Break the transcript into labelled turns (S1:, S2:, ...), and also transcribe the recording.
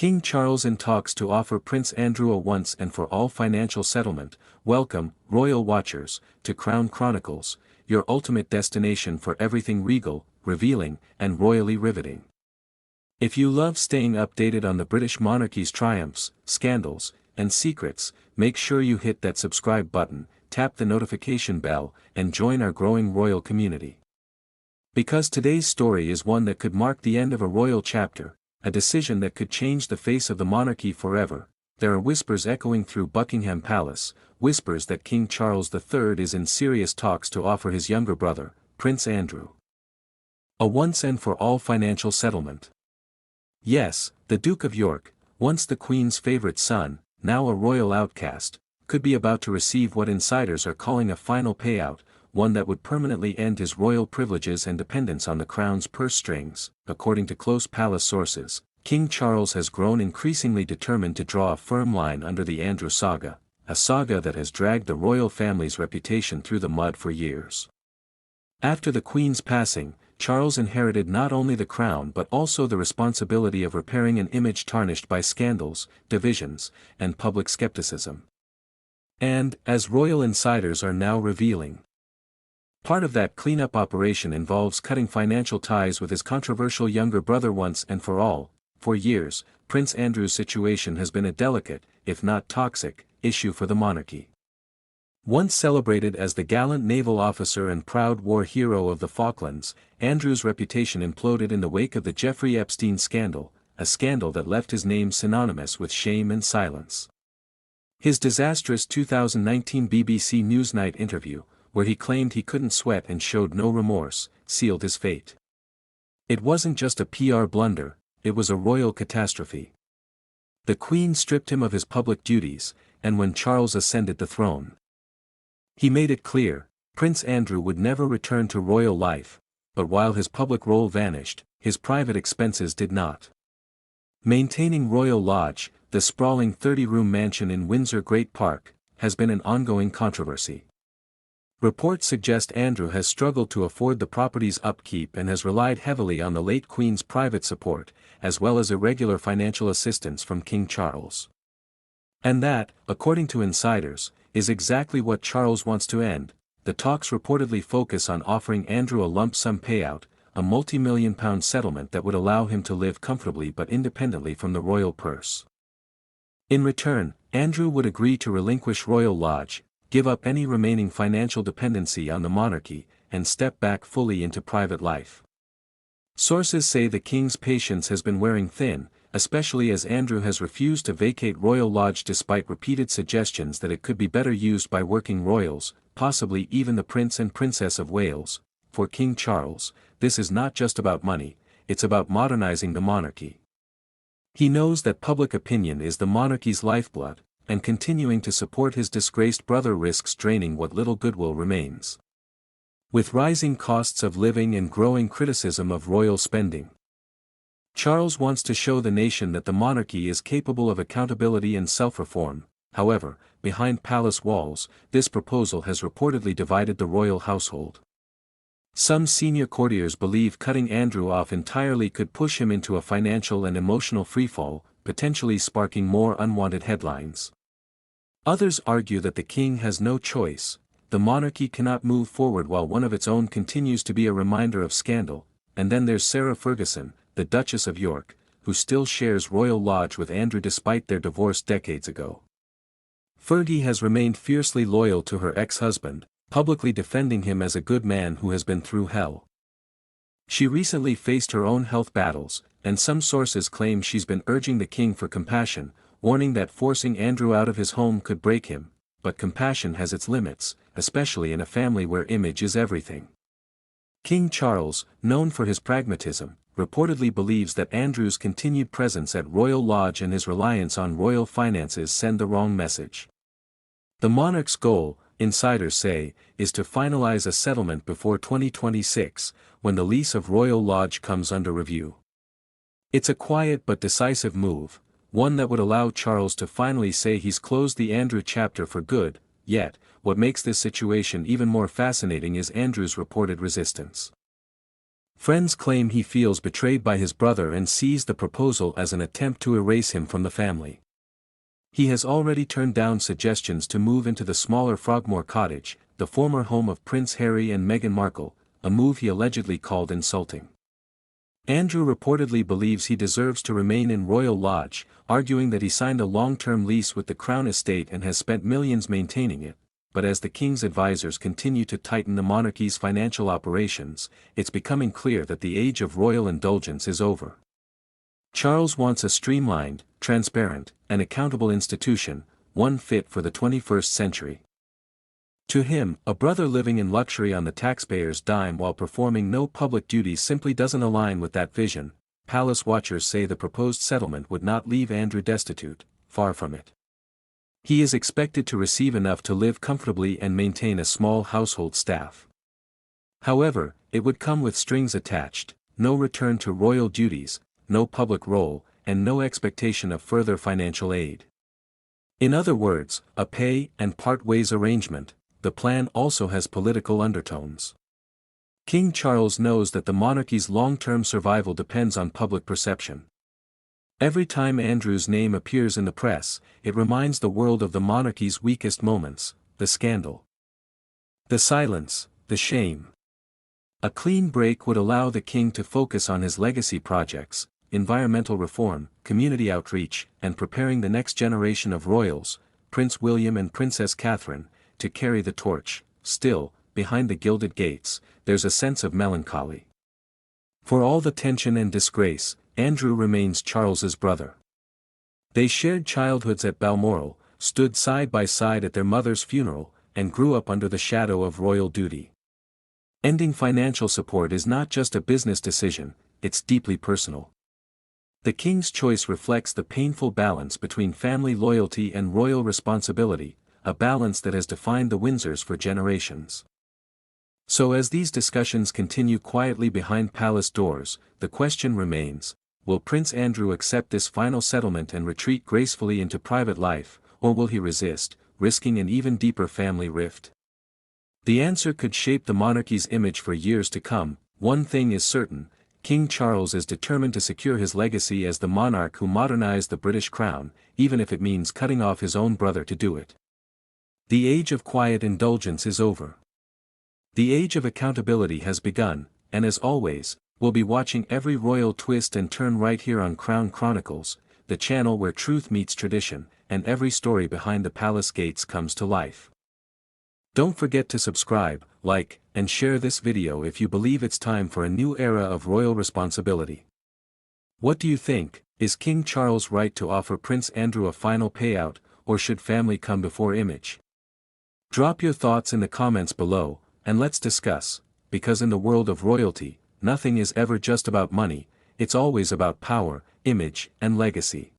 S1: King Charles in talks to offer Prince Andrew a once-and-for-all financial settlement. Welcome, royal watchers, to Crown Chronicles, your ultimate destination for everything regal, revealing, and royally riveting. If you love staying updated on the British monarchy's triumphs, scandals, and secrets, make sure you hit that subscribe button, tap the notification bell, and join our growing royal community. Because today's story is one that could mark the end of a royal chapter, a decision that could change the face of the monarchy forever, there are whispers echoing through Buckingham Palace, whispers that King Charles III is in serious talks to offer his younger brother, Prince Andrew, a once-and-for-all financial settlement. Yes, the Duke of York, once the Queen's favorite son, now a royal outcast, could be about to receive what insiders are calling a final payout, one that would permanently end his royal privileges and dependence on the crown's purse strings. According to close palace sources, King Charles has grown increasingly determined to draw a firm line under the Andrew saga, a saga that has dragged the royal family's reputation through the mud for years. After the Queen's passing, Charles inherited not only the crown but also the responsibility of repairing an image tarnished by scandals, divisions, and public skepticism. And, as royal insiders are now revealing, part of that cleanup operation involves cutting financial ties with his controversial younger brother once and for all. For years, Prince Andrew's situation has been a delicate, if not toxic, issue for the monarchy. Once celebrated as the gallant naval officer and proud war hero of the Falklands, Andrew's reputation imploded in the wake of the Jeffrey Epstein scandal, a scandal that left his name synonymous with shame and silence. His disastrous 2019 BBC Newsnight interview, where he claimed he couldn't sweat and showed no remorse, sealed his fate. It wasn't just a PR blunder, it was a royal catastrophe. The Queen stripped him of his public duties, and when Charles ascended the throne, he made it clear, Prince Andrew would never return to royal life, but while his public role vanished, his private expenses did not. Maintaining Royal Lodge, the sprawling 30-room mansion in Windsor Great Park, has been an ongoing controversy. Reports suggest Andrew has struggled to afford the property's upkeep and has relied heavily on the late Queen's private support, as well as irregular financial assistance from King Charles. And that, according to insiders, is exactly what Charles wants to end. The talks reportedly focus on offering Andrew a lump sum payout, a multi-million-pound settlement that would allow him to live comfortably but independently from the royal purse. In return, Andrew would agree to relinquish Royal Lodge, give up any remaining financial dependency on the monarchy, and step back fully into private life. Sources say the king's patience has been wearing thin, especially as Andrew has refused to vacate Royal Lodge despite repeated suggestions that it could be better used by working royals, possibly even the Prince and Princess of Wales. For King Charles, this is not just about money, it's about modernizing the monarchy. He knows that public opinion is the monarchy's lifeblood, and continuing to support his disgraced brother risks draining what little goodwill remains. With rising costs of living and growing criticism of royal spending, Charles wants to show the nation that the monarchy is capable of accountability and self-reform. However, behind palace walls, this proposal has reportedly divided the royal household. Some senior courtiers believe cutting Andrew off entirely could push him into a financial and emotional freefall, potentially sparking more unwanted headlines. Others argue that the king has no choice. The monarchy cannot move forward while one of its own continues to be a reminder of scandal. And then there's Sarah Ferguson, the Duchess of York, who still shares Royal Lodge with Andrew despite their divorce decades ago. Fergie has remained fiercely loyal to her ex-husband, publicly defending him as a good man who has been through hell. She recently faced her own health battles, and some sources claim she's been urging the king for compassion, warning that forcing Andrew out of his home could break him, but compassion has its limits, especially in a family where image is everything. King Charles, known for his pragmatism, reportedly believes that Andrew's continued presence at Royal Lodge and his reliance on royal finances send the wrong message. The monarch's goal, insiders say, is to finalize a settlement before 2026, when the lease of Royal Lodge comes under review. It's a quiet but decisive move, one that would allow Charles to finally say he's closed the Andrew chapter for good. Yet, what makes this situation even more fascinating is Andrew's reported resistance. Friends claim he feels betrayed by his brother and sees the proposal as an attempt to erase him from the family. He has already turned down suggestions to move into the smaller Frogmore cottage, the former home of Prince Harry and Meghan Markle, a move he allegedly called insulting. Andrew reportedly believes he deserves to remain in Royal Lodge, arguing that he signed a long-term lease with the Crown estate and has spent millions maintaining it, but as the King's advisors continue to tighten the monarchy's financial operations, it's becoming clear that the age of royal indulgence is over. Charles wants a streamlined, transparent, and accountable institution, one fit for the 21st century. To him, a brother living in luxury on the taxpayer's dime while performing no public duties simply doesn't align with that vision. Palace watchers say the proposed settlement would not leave Andrew destitute, far from it. He is expected to receive enough to live comfortably and maintain a small household staff. However, it would come with strings attached, no return to royal duties, no public role, and no expectation of further financial aid. In other words, a pay and part ways arrangement. The plan also has political undertones. King Charles knows that the monarchy's long-term survival depends on public perception. Every time Andrew's name appears in the press, it reminds the world of the monarchy's weakest moments, the scandal, the silence, the shame. A clean break would allow the king to focus on his legacy projects, environmental reform, community outreach, and preparing the next generation of royals, Prince William and Princess Catherine, to carry the torch. Still, behind the gilded gates, there's a sense of melancholy. For all the tension and disgrace, Andrew remains Charles's brother. They shared childhoods at Balmoral, stood side by side at their mother's funeral, and grew up under the shadow of royal duty. Ending financial support is not just a business decision, it's deeply personal. The king's choice reflects the painful balance between family loyalty and royal responsibility, a balance that has defined the Windsors for generations. So as these discussions continue quietly behind palace doors, the question remains, will Prince Andrew accept this final settlement and retreat gracefully into private life, or will he resist, risking an even deeper family rift? The answer could shape the monarchy's image for years to come. One thing is certain, King Charles is determined to secure his legacy as the monarch who modernized the British crown, even if it means cutting off his own brother to do it. The age of quiet indulgence is over. The age of accountability has begun, and as always, we'll be watching every royal twist and turn right here on Crown Chronicles, the channel where truth meets tradition, and every story behind the palace gates comes to life. Don't forget to subscribe, like, and share this video if you believe it's time for a new era of royal responsibility. What do you think? Is King Charles right to offer Prince Andrew a final payout, or should family come before image? Drop your thoughts in the comments below, and let's discuss, because in the world of royalty, nothing is ever just about money, it's always about power, image, and legacy.